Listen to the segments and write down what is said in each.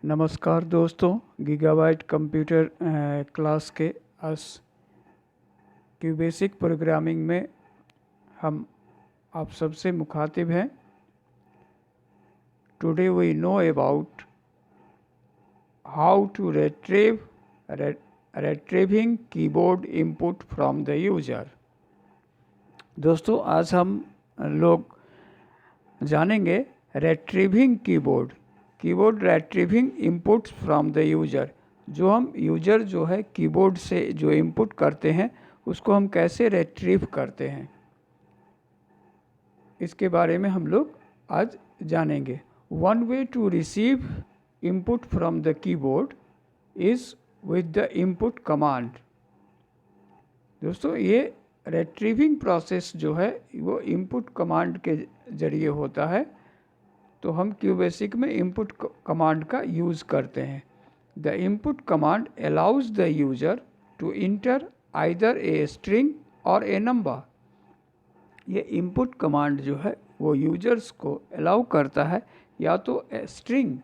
नमस्कार दोस्तों, gigabyte computer class के आज की बेसिक प्रोग्रामिंग में हम आप सबसे मुखातिब हैं। Today we know about how to retrieving keyboard input from the user. दोस्तों, आज हम लोग जानेंगे retrieving keyboard retrieving inputs from the user. जो हम यूज़र जो है कीबोर्ड से जो इनपुट करते हैं उसको हम कैसे retrieve करते हैं, इसके बारे में हम लोग आज जानेंगे। One way to receive input from the keyboard is with the input command. दोस्तों, ये retrieving प्रोसेस जो है वो इनपुट कमांड के ज़रिए होता है। तो हम क्यूबेसिक में इनपुट कमांड का यूज़ करते हैं। The input command allows the user to enter either a string or a number. ये इनपुट कमांड जो है वो यूजर्स को अलाउ करता है या तो ए स्ट्रिंग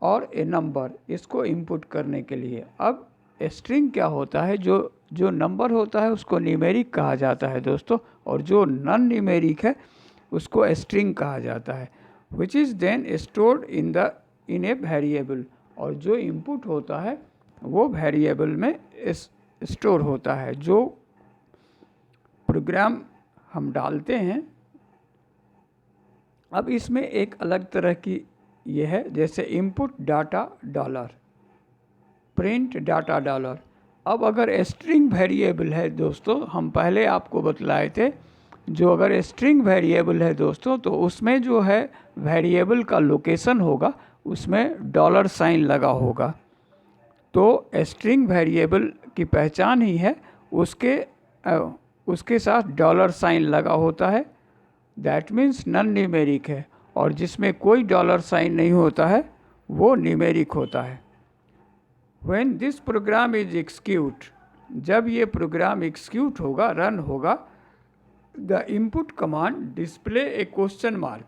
और ए नंबर इसको इनपुट करने के लिए। अब स्ट्रिंग क्या होता है, जो नंबर होता है उसको न्यूमेरिक कहा जाता है दोस्तों, और जो नॉन न्यूमेरिक है उसको स्ट्रिंग कहा जाता है। Which is then stored in a variable. और जो इनपुट होता है वो वेरिएबल में स्टोर होता है। जो प्रोग्राम हम डालते हैं, अब इसमें एक अलग तरह की ये है, जैसे input data dollar, print data dollar. अब अगर स्ट्रिंग वेरिएबल है दोस्तों, हम पहले आपको बतलाए थे, जो अगर स्ट्रिंग वेरिएबल है दोस्तों तो उसमें जो है वेरिएबल का लोकेशन होगा उसमें डॉलर साइन लगा होगा। तो स्ट्रिंग वेरिएबल की पहचान ही है उसके साथ डॉलर साइन लगा होता है। दैट मीन्स नॉन न्यूमेरिक है, और जिसमें कोई डॉलर साइन नहीं होता है वो न्यूमेरिक होता है। When this program is execute, जब ये प्रोग्राम एक्सिक्यूट होगा, रन होगा, the input command display a question mark.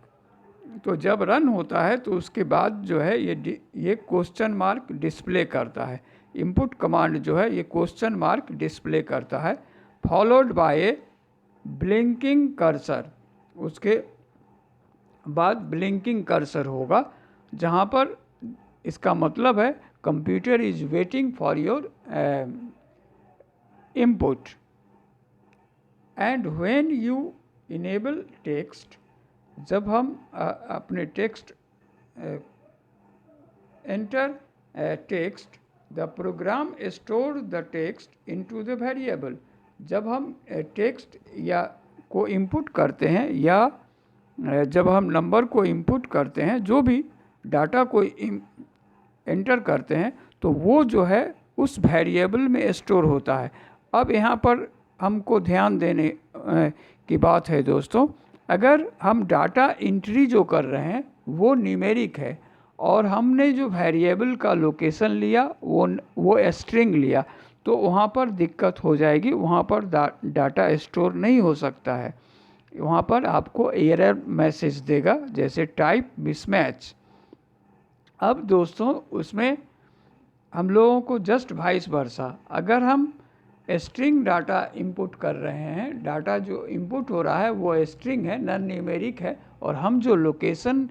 तो जब रन होता है तो उसके बाद जो है ये क्वेश्चन मार्क डिस्प्ले करता है। इनपुट कमांड जो है ये क्वेश्चन मार्क डिस्प्ले करता है, followed by A blinking cursor. उसके बाद ब्लिंकिंग कर्सर होगा, जहाँ पर इसका मतलब है computer is waiting for your input. And when you enable text, जब हम अपने text enter text, the program store the text into the variable. जब हम टेक्स्ट या को इनपुट करते हैं या जब हम नंबर को इनपुट करते हैं, जो भी डाटा को एंटर करते हैं, तो वो जो है उस वेरिएबल में स्टोर होता है। अब यहाँ पर हमको ध्यान देने की बात है दोस्तों, अगर हम डाटा एंट्री जो कर रहे हैं वो न्यूमेरिक है और हमने जो वेरिएबल का लोकेशन लिया वो स्ट्रिंग लिया, तो वहाँ पर दिक्कत हो जाएगी। वहाँ पर डाटा स्टोर नहीं हो सकता है। वहाँ पर आपको एरर मैसेज देगा, जैसे टाइप मिसमैच। अब दोस्तों, उसमें हम लोगों को जस्ट वाइस वर्सा, अगर हम स्ट्रिंग डाटा इनपुट कर रहे हैं, डाटा जो इनपुट हो रहा है वो स्ट्रिंग है, नॉन न्यूमेरिक है, और हम जो लोकेशन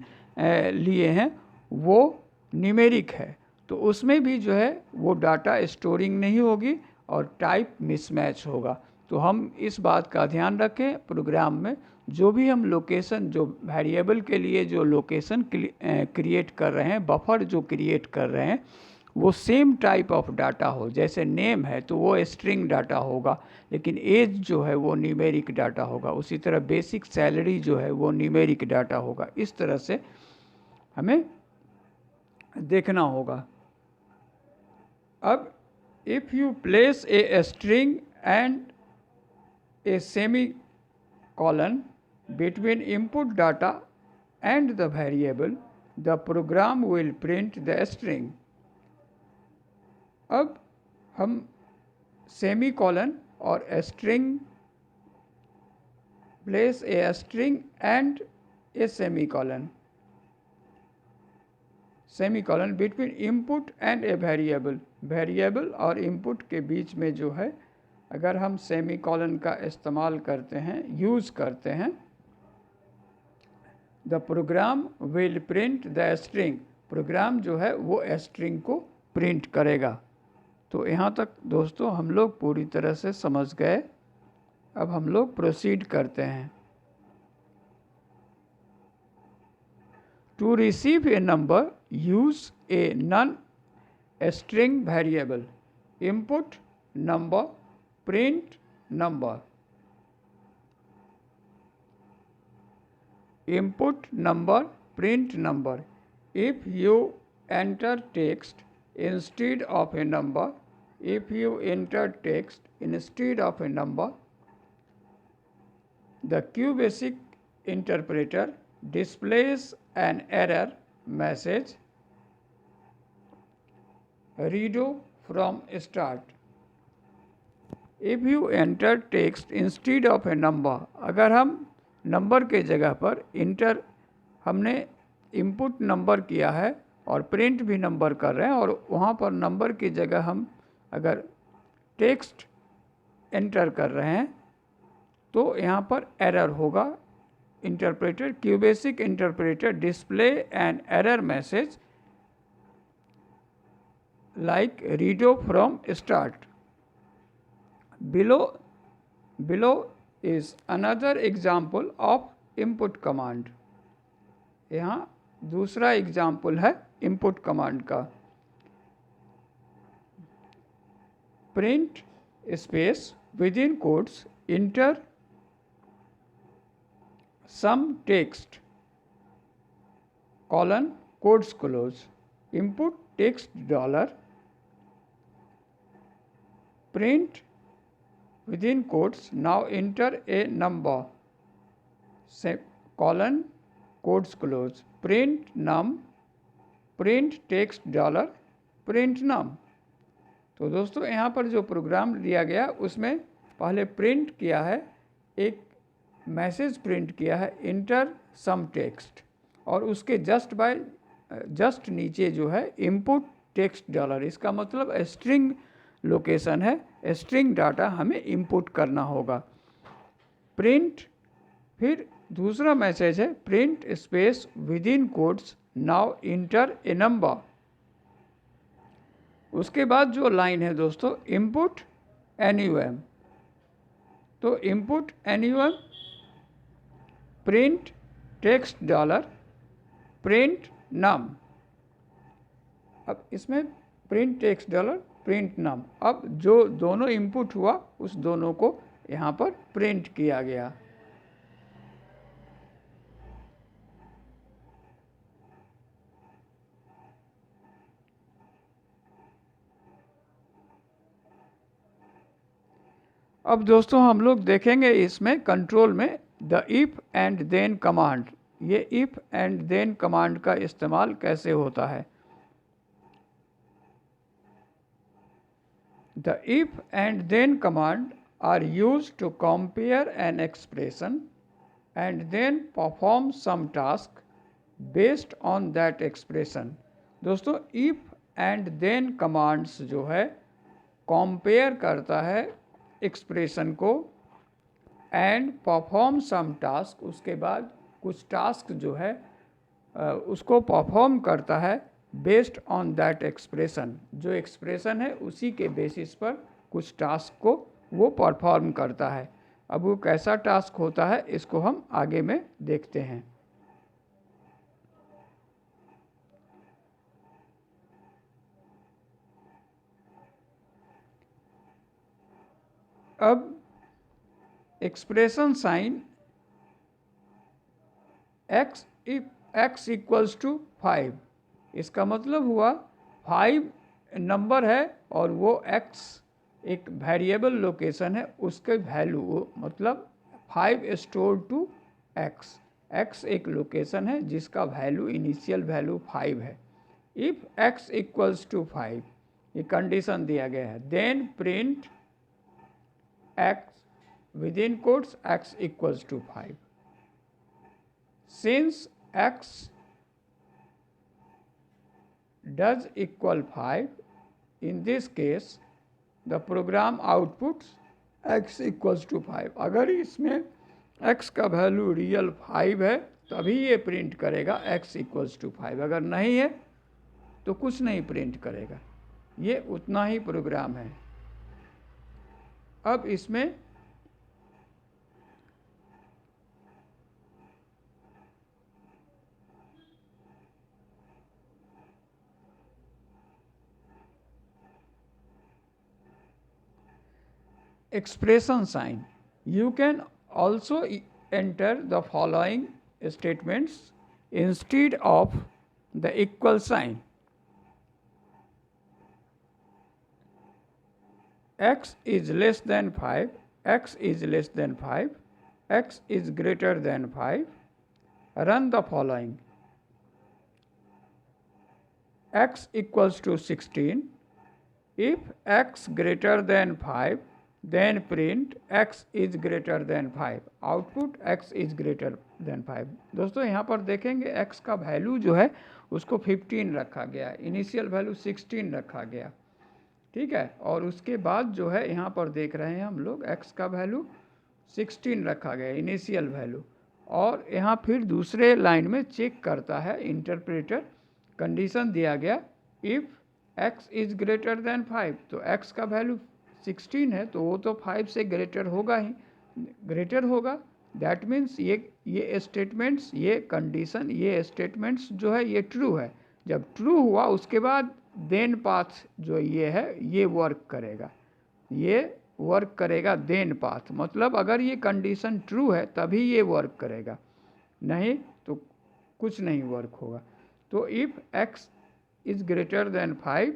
लिए हैं वो न्यूमेरिक है, तो उसमें भी जो है वो डाटा स्टोरिंग नहीं होगी और टाइप मिसमैच होगा। तो हम इस बात का ध्यान रखें, प्रोग्राम में जो भी हम लोकेशन, जो वेरिएबल के लिए जो लोकेशन क्रिएट कर रहे हैं, बफर जो क्रिएट कर रहे हैं, वो सेम टाइप ऑफ डाटा हो। जैसे नेम है तो वो स्ट्रिंग डाटा होगा, लेकिन एज जो है वो न्यूमेरिक डाटा होगा। उसी तरह बेसिक सैलरी जो है वो न्यूमेरिक डाटा होगा। इस तरह से हमें देखना होगा। अब if you place a string and a semi colon between input data and the variable, the program will print the string. अब हम सेमी कॉलन और string, place a string and a semi colon, semicolon between input and a variable, variable और input के बीच में जो है अगर हम सेमीकोलन का इस्तेमाल करते हैं, यूज़ करते हैं, the program will print the string, program जो है वो स्ट्रिंग को प्रिंट करेगा। तो यहाँ तक दोस्तों हम लोग पूरी तरह से समझ गए। अब हम लोग प्रोसीड करते हैं। To receive a number use a non string variable, input number, print number, input number, print number. If you enter text instead of a number, if you enter text instead of a number, the QBasic interpreter displays an error message, redo from start. If you enter text instead of a number, अगर हम number के जगह पर inter हमने input number किया है और print भी नंबर कर रहे हैं और वहाँ पर नंबर की जगह हम अगर टेक्स्ट एंटर कर रहे हैं तो यहाँ पर एरर होगा। Interpreter, QBasic interpreter display an error message like redo from start. Below is another example of input command. यहाँ दूसरा एग्जाम्पल है input command का। print space within quotes enter some text colon quotes close, input text dollar, print within quotes now enter a number colon quotes close, print num, print text dollar, print num। तो दोस्तों यहाँ पर जो programme दिया गया उसमें पहले print किया है, एक मैसेज प्रिंट किया है इंटर सम टेक्स्ट और उसके जस्ट नीचे जो है इनपुट टेक्स्ट डॉलर, इसका मतलब स्ट्रिंग लोकेशन है, स्ट्रिंग डाटा हमें इंपुट करना होगा। प्रिंट, फिर दूसरा मैसेज है print space with in quotes now enter a number. उसके बाद जो लाइन है दोस्तों इनपुट एनयूएम, तो input NUM print text dollar, print num. अब इसमें print text dollar, print num, अब जो दोनों इनपुट हुआ उस दोनों को यहाँ पर प्रिंट किया गया। अब दोस्तों हम लोग देखेंगे इसमें कंट्रोल में the if and then command, ये इफ एंड देन कमांड का इस्तेमाल कैसे होता है। The if and then command are used to compare an expression and then perform some task based on that expression। दोस्तों if and then commands जो है compare करता है एक्सप्रेशन को and perform some task, उसके बाद कुछ टास्क जो है उसको परफॉर्म करता है बेस्ड ऑन दैट एक्सप्रेशन, जो एक्सप्रेशन है उसी के बेसिस पर कुछ टास्क को वो परफॉर्म करता है। अब वो कैसा टास्क होता है इसको हम आगे में देखते हैं। अब expression sign x, if x equals to 5, इसका मतलब हुआ 5 नंबर है और वो x एक वेरिएबल लोकेशन है, उसके वैल्यू मतलब 5 स्टोर टू x, x एक लोकेशन है जिसका वैल्यू इनिशियल वैल्यू 5 है। इफ x इक्वल्स टू 5 ये कंडीशन दिया गया है, then print x with in quotes x equals to 5। Since x does equal 5, in this case the program outputs x equals to 5। अगर इसमें x का value real 5 है तभी ये प्रिंट करेगा x इक्वल्स टू 5, अगर नहीं है तो कुछ नहीं प्रिंट करेगा। ये उतना ही प्रोग्राम है। अब इसमें expression sign, you can also enter the following statements instead of the equal sign। x is less than 5, x is less than 5, x is greater than 5, run the following: x equals to 16, if x greater than 5 then print x is greater than 5, output x is greater than 5। दोस्तों यहाँ पर देखेंगे x का value जो है उसको 15 रखा गया, इनिशियल वैल्यू 16 रखा गया, ठीक है। और उसके बाद जो है यहाँ पर देख रहे हैं हम लोग x का वैल्यू 16 रखा गया इनिशियल वैल्यू, और यहाँ फिर दूसरे लाइन में चेक करता है इंटरप्रेटर, कंडीशन दिया गया if x is greater then 5, तो x का वैल्यू 16 है तो वो तो 5 से ग्रेटर होगा ही, ग्रेटर होगा। दैट मीन्स ये स्टेटमेंट्स, ये कंडीशन, ये स्टेटमेंट्स जो है ये ट्रू है। जब ट्रू हुआ उसके बाद देन पाथ जो ये है ये वर्क करेगा, ये वर्क करेगा देन पाथ, मतलब अगर ये कंडीशन ट्रू है तभी ये वर्क करेगा, नहीं तो कुछ नहीं वर्क होगा। तो if x is greater then 5,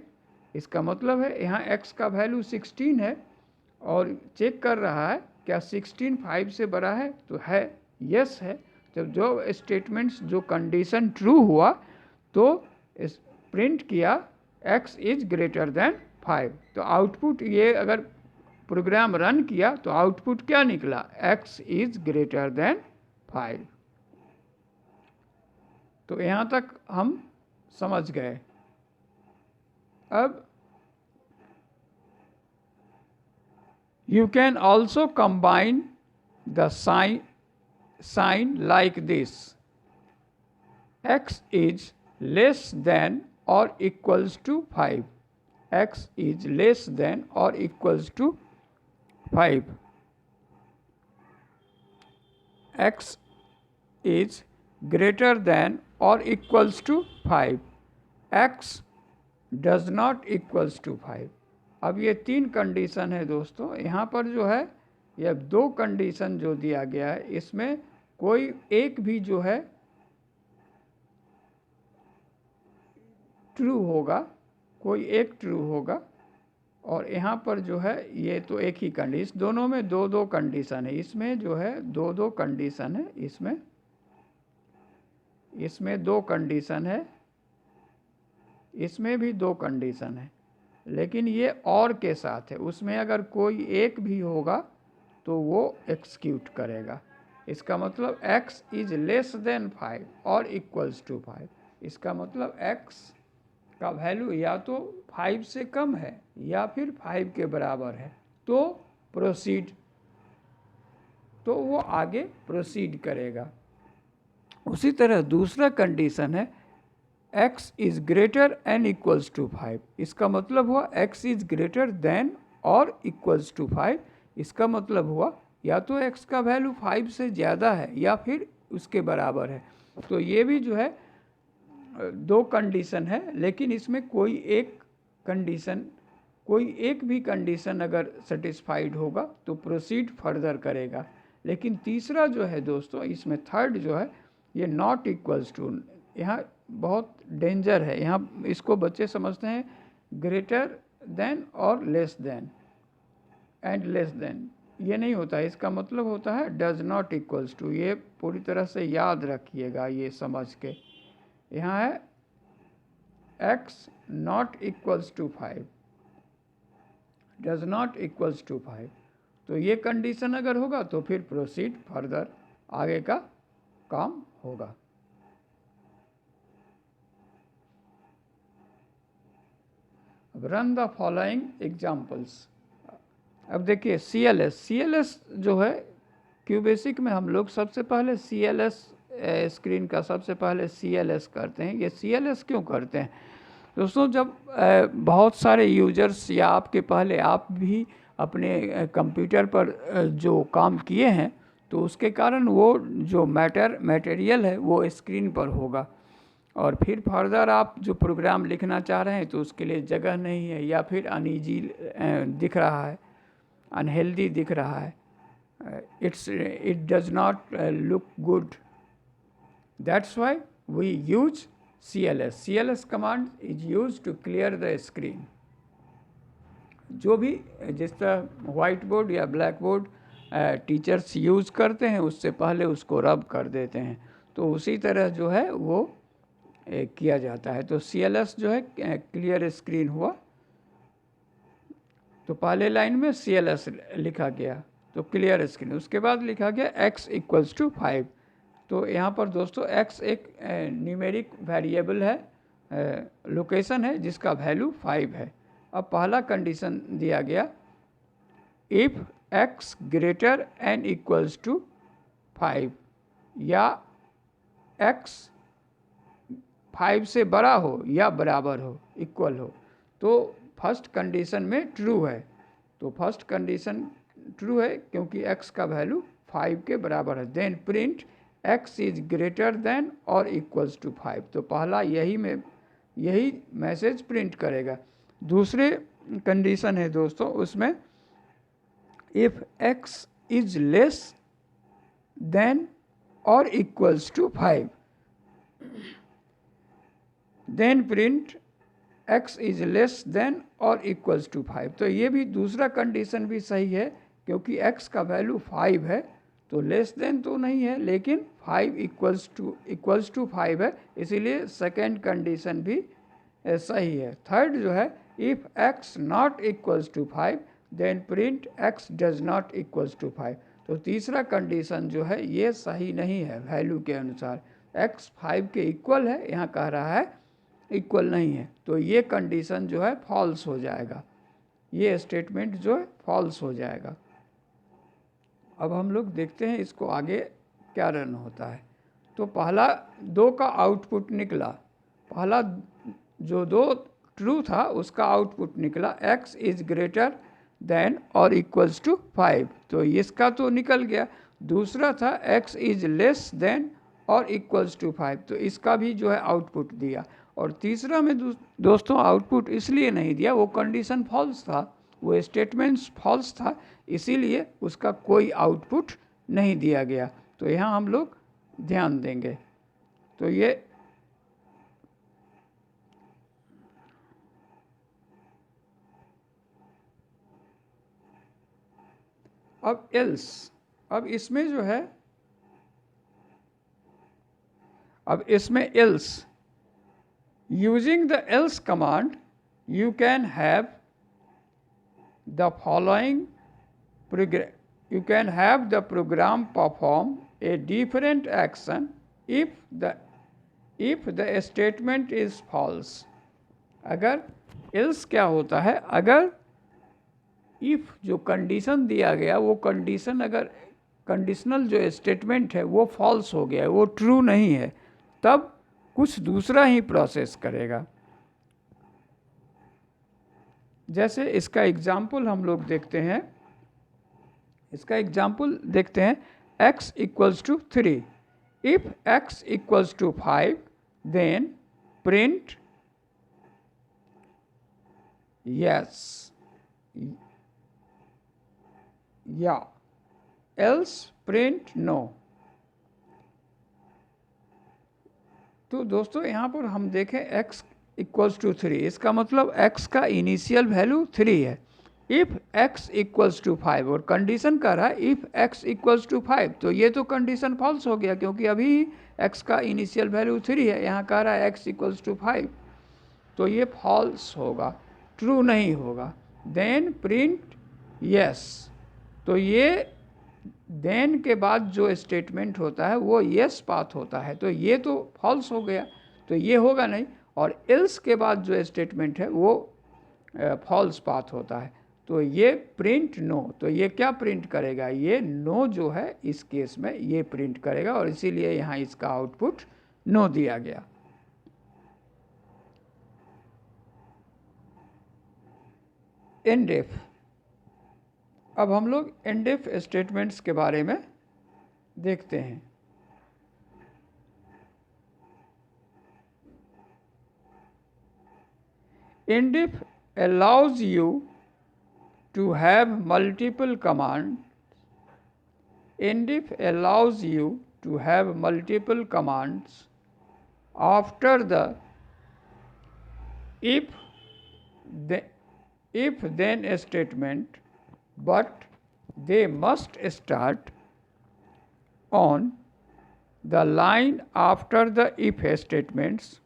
इसका मतलब है यहाँ x का वैल्यू 16 है और चेक कर रहा है क्या 16 5 से बड़ा है, तो है, यस है। जब जो स्टेटमेंट्स जो कंडीशन ट्रू हुआ तो प्रिंट किया x इज़ ग्रेटर देन 5, तो आउटपुट ये अगर प्रोग्राम रन किया तो आउटपुट क्या निकला, x इज़ ग्रेटर देन 5। तो यहाँ तक हम समझ गए। अब you can also combine the sign like this: x is less than or equals to 5, x is less than or equals to 5, x is greater than or equals to 5, x does not equals to 5। अब ये 3 condition है दोस्तों। यहाँ पर जो है ये 2 condition जो दिया गया है इसमें कोई एक भी जो है ट्रू होगा, कोई एक ट्रू होगा, और यहाँ पर जो है ये तो एक ही कंडीशन, दोनों में 2-2 कंडीशन है, इसमें जो है 2-2 कंडीशन है, इसमें 2 कंडीशन है, इसमें भी 2 कंडीशन है, लेकिन ये और के साथ है, उसमें अगर कोई एक भी होगा तो वो एक्सिक्यूट करेगा। इसका मतलब x इज़ लेस देन 5 और इक्वल्स टू 5, इसका मतलब x का वैल्यू या तो 5 से कम है या फिर 5 के बराबर है, तो प्रोसीड, तो वो आगे प्रोसीड करेगा। उसी तरह दूसरा कंडीशन है x is greater and equals to 5, इसका मतलब हुआ x इज़ ग्रेटर देन और इक्वल्स टू 5, इसका मतलब हुआ या तो x का वैल्यू 5 से ज़्यादा है या फिर उसके बराबर है। तो ये भी जो है 2 कंडीशन है, लेकिन इसमें कोई एक भी कंडीशन अगर सेटिस्फाइड होगा तो प्रोसीड फर्दर करेगा। लेकिन तीसरा जो है दोस्तों, इसमें थर्ड जो है ये नॉट इक्वल्स टू, यहाँ बहुत डेंजर है, यहाँ इसको बच्चे समझते हैं ग्रेटर देन और less than and less than, ये नहीं होता है, इसका मतलब होता है डज नॉट इक्वल्स टू। ये पूरी तरह से याद रखिएगा ये समझ के। यहाँ है x not equals to 5, does not equals to 5, तो ये कंडीशन अगर होगा तो फिर प्रोसीड फर्दर, आगे का काम होगा। अब रन द फॉलोइंग एग्जाम्पल्स। अब देखिए CLS जो है क्यूबेसिक में हम लोग सबसे पहले CLS स्क्रीन का सबसे पहले CLS करते हैं। ये CLS क्यों करते हैं दोस्तों? जब बहुत सारे यूजर्स या आपके पहले आप भी अपने कंप्यूटर पर जो काम किए हैं तो उसके कारण वो जो मटेरियल है वो स्क्रीन पर होगा, और फिर फर्दर आप जो प्रोग्राम लिखना चाह रहे हैं तो उसके लिए जगह नहीं है, या फिर अनईजी दिख रहा है, अनहेल्दी दिख रहा है, it does not look good. That's why we use CLS. CLS command is used to clear the screen. जो भी जिस तरह वाइट बोर्ड या ब्लैक बोर्ड टीचर्स यूज़ करते हैं उससे पहले उसको रब कर देते हैं, तो उसी तरह जो है वो किया जाता है। तो CLS जो है क्लियर स्क्रीन हुआ, तो पहले लाइन में CLS लिखा गया तो क्लियर स्क्रीन। उसके बाद लिखा गया x इक्वल्स टू 5। तो यहाँ पर दोस्तों x एक न्यूमेरिक वेरिएबल है, लोकेशन है जिसका वैल्यू 5 है। अब पहला कंडीशन दिया गया if x greater and equals to 5, या x 5 से बड़ा हो या बराबर हो, इक्वल हो, तो फर्स्ट कंडीशन में ट्रू है। तो फर्स्ट कंडीशन ट्रू है क्योंकि x का वैल्यू 5 के बराबर है। Then print x is greater than और इक्वल्स टू 5। तो पहला यही मैसेज प्रिंट करेगा। दूसरे कंडीशन है दोस्तों उसमें if x is less than और equals to 5, then print x is less than और इक्वल्स टू 5। तो ये भी दूसरा कंडीशन भी सही है क्योंकि x का वैल्यू 5 है, तो लेस देन तो नहीं है लेकिन 5 इक्वल्स टू 5 है, इसीलिए सेकेंड कंडीशन भी सही है। थर्ड जो है if x not equals to 5 then print x does not equals to 5। तो तीसरा कंडीशन जो है ये सही नहीं है वैल्यू के अनुसार। x 5 के इक्वल है, यहाँ कह रहा है इक्वल नहीं है, तो ये कंडीशन जो है फॉल्स हो जाएगा, ये स्टेटमेंट जो है फॉल्स हो जाएगा। अब हम लोग देखते हैं इसको आगे क्या रन होता है। तो पहला 2 का आउटपुट निकला, पहला जो 2 ट्रू था उसका आउटपुट निकला x इज ग्रेटर देन और इक्वल्स टू 5, तो इसका तो निकल गया। दूसरा था x इज लेस देन और इक्वल्स टू 5, तो इसका भी जो है आउटपुट दिया। और तीसरा में दोस्तों आउटपुट इसलिए नहीं दिया, वो कंडीशन फॉल्स था, वो स्टेटमेंट्स फॉल्स था, इसीलिए उसका कोई आउटपुट नहीं दिया गया। तो यहाँ हम लोग ध्यान देंगे। तो ये अब एल्स, अब इसमें जो है else, using the else command you can have the following you can have the program perform a different action if the statement is false। अगर else क्या होता है, अगर if जो कंडीशन दिया गया वो कंडीशन अगर कंडीशनल जो स्टेटमेंट है वो फॉल्स हो गया है, वो ट्रू नहीं है, तब कुछ दूसरा ही प्रोसेस करेगा। जैसे इसका एग्जाम्पल हम लोग देखते हैं, इसका एग्जाम्पल देखते हैं x equals to 3। If x equals to 5 then print yes या else print no। तो दोस्तों यहाँ पर हम देखें x इक्वल्स टू 3, इसका मतलब x का इनिशियल वैल्यू 3 है। इफ़ x इक्वल्स टू 5 और कंडीशन कर रहा है इफ़ x इक्वल्स टू 5, तो ये तो कंडीशन फॉल्स हो गया क्योंकि अभी x का इनिशियल वैल्यू 3 है, यहाँ कह रहा है x इक्वल्स टू 5, तो ये फॉल्स होगा, ट्रू नहीं होगा। देन प्रिंट यस, तो ये देन के बाद जो स्टेटमेंट होता है वो येस पाथ होता है, तो ये तो फॉल्स हो गया, तो ये होगा नहीं। और एल्स के बाद जो स्टेटमेंट है वो फॉल्स पाथ होता है। तो ये प्रिंट नो, तो ये क्या प्रिंट करेगा, ये नो जो है इस केस में ये प्रिंट करेगा, और इसीलिए यहाँ इसका आउटपुट नो दिया गया। एंड इफ, अब हम लोग एंड इफ स्टेटमेंट्स के बारे में देखते हैं। And if allows you to have multiple commands. Endif allows you to have multiple commands after the if then statement, but they must start on the line after the if statements.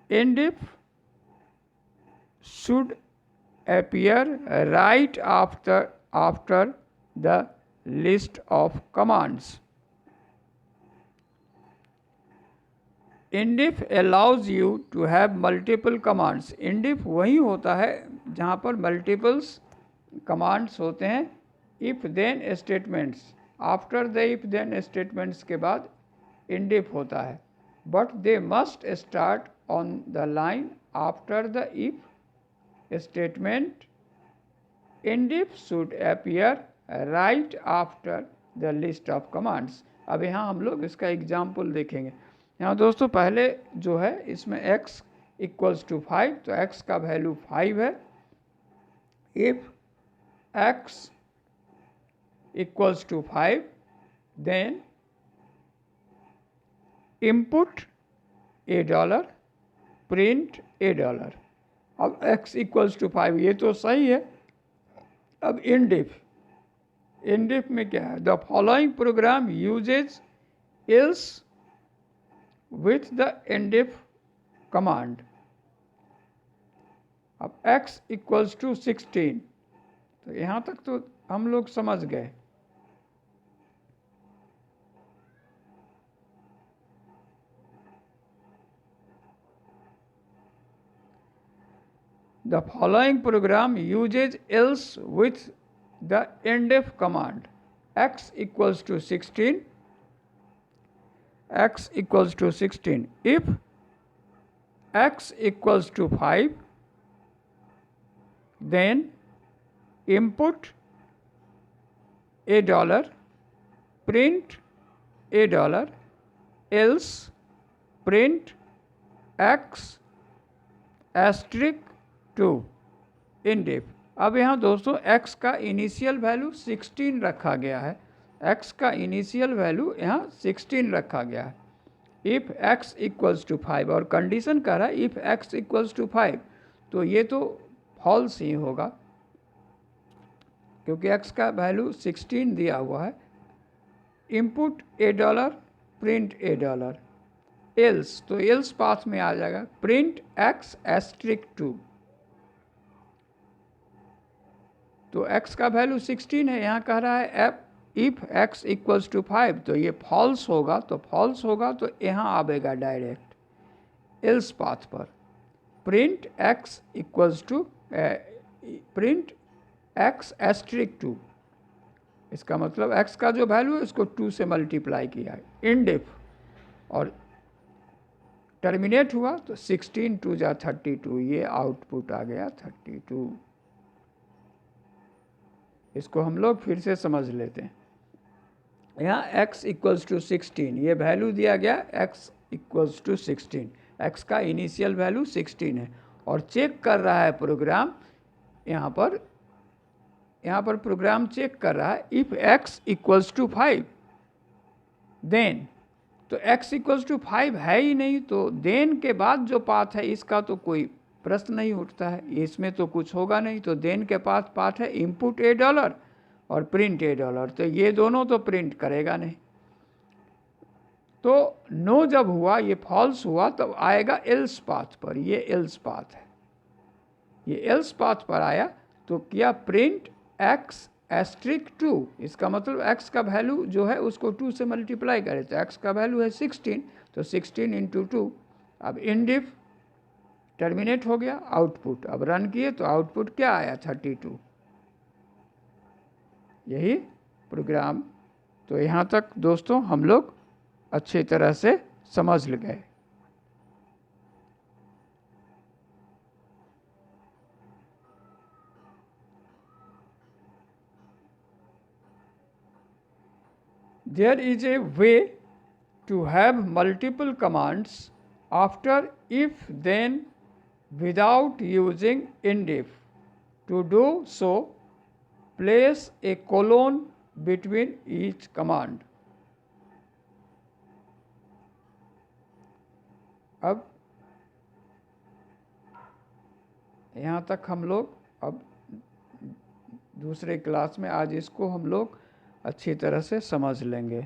Endif should appear right after the list of commands. Indif allows you to have multiple commands. Indif वही होता है जहाँ पर multiples commands होते हैं। if then statements, after the if then statements के बाद indif होता है, but they must start on the line after the if statement. Indif should appear right after the list of commands. अब यहाँ हम लोग इसका एग्जाम्पल देखेंगे। यहाँ दोस्तों पहले जो है इसमें x इक्वल्स टू 5, तो x का वैल्यू 5 है। If x equals to 5 then input $, print $। अब x इक्वल्स टू 5 ये तो सही है। अब इंडिफ में क्या है, the following program uses else with the end if command. अब x इक्वल्स टू 16, तो यहाँ तक तो हम लोग समझ गए। The following program uses else with the endif command. X equals to 16. X equals to 16. If x equals to 5, then input $, print $, else print x asterisk 2 इंडिफ। अब यहाँ दोस्तों x का इनिशियल वैल्यू 16 रखा गया है। x का इनिशियल वैल्यू यहाँ 16 रखा गया है। इफ़ x इक्वल्स टू 5 और कंडीशन कह रहा है इफ़ x इक्वल्स टू 5, तो ये तो फॉल्स ही होगा क्योंकि x का वैल्यू 16 दिया हुआ है। इनपुट $, प्रिंट $, एल्स, तो एल्स पाथ में आ जाएगा प्रिंट x एस्ट्रिक 2। तो x का वैल्यू 16 है, यहाँ कह रहा है इफ x इक्वल्स टू 5, तो ये फॉल्स होगा। तो फॉल्स होगा तो यहाँ आवेगा डायरेक्ट एल्स पाथ पर print x equals to print x asterisk 2। इसका मतलब x का जो वैल्यू है इसको 2 से मल्टीप्लाई किया है। इंडिफ और टर्मिनेट हुआ तो 16 2 जा 32, ये आउटपुट आ गया 32। इसको हम लोग फिर से समझ लेते हैं। यहाँ x इक्वल्स टू 16, ये वैल्यू दिया गया x इक्वल्स टू 16, x का इनिशियल वैल्यू 16 है और चेक कर रहा है प्रोग्राम। यहाँ पर प्रोग्राम चेक कर रहा है if x equals to 5 then, तो x इक्वल्स टू 5 है ही नहीं, तो देन के बाद जो पाथ है इसका तो कोई प्रश्न नहीं उठता है, इसमें तो कुछ होगा नहीं। तो देन के पाथ है इनपुट $, और प्रिंट $, तो ये दोनों तो प्रिंट करेगा नहीं। तो नो जब हुआ, ये फॉल्स हुआ, तब आएगा एल्स पाथ पर। ये एल्स पाथ है, ये एल्स पाथ पर आया तो किया प्रिंट x एस्ट्रिक 2। इसका मतलब x का वैल्यू जो है उसको 2 से मल्टीप्लाई करे, तो x का वैल्यू है 16, तो 16 इंटू 2। अब इंडिफ टर्मिनेट हो गया, आउटपुट। अब रन किए तो आउटपुट क्या आया? 32। यही प्रोग्राम। तो यहाँ तक दोस्तों हम लोग अच्छी तरह से समझ गए। There is a way to have multiple commands after if then without using indif. To do so, place a colon between each command. अब यहाँ तक हम लोग अब दूसरे क्लास में आज इसको हम लोग अच्छी तरह से समझ लेंगे।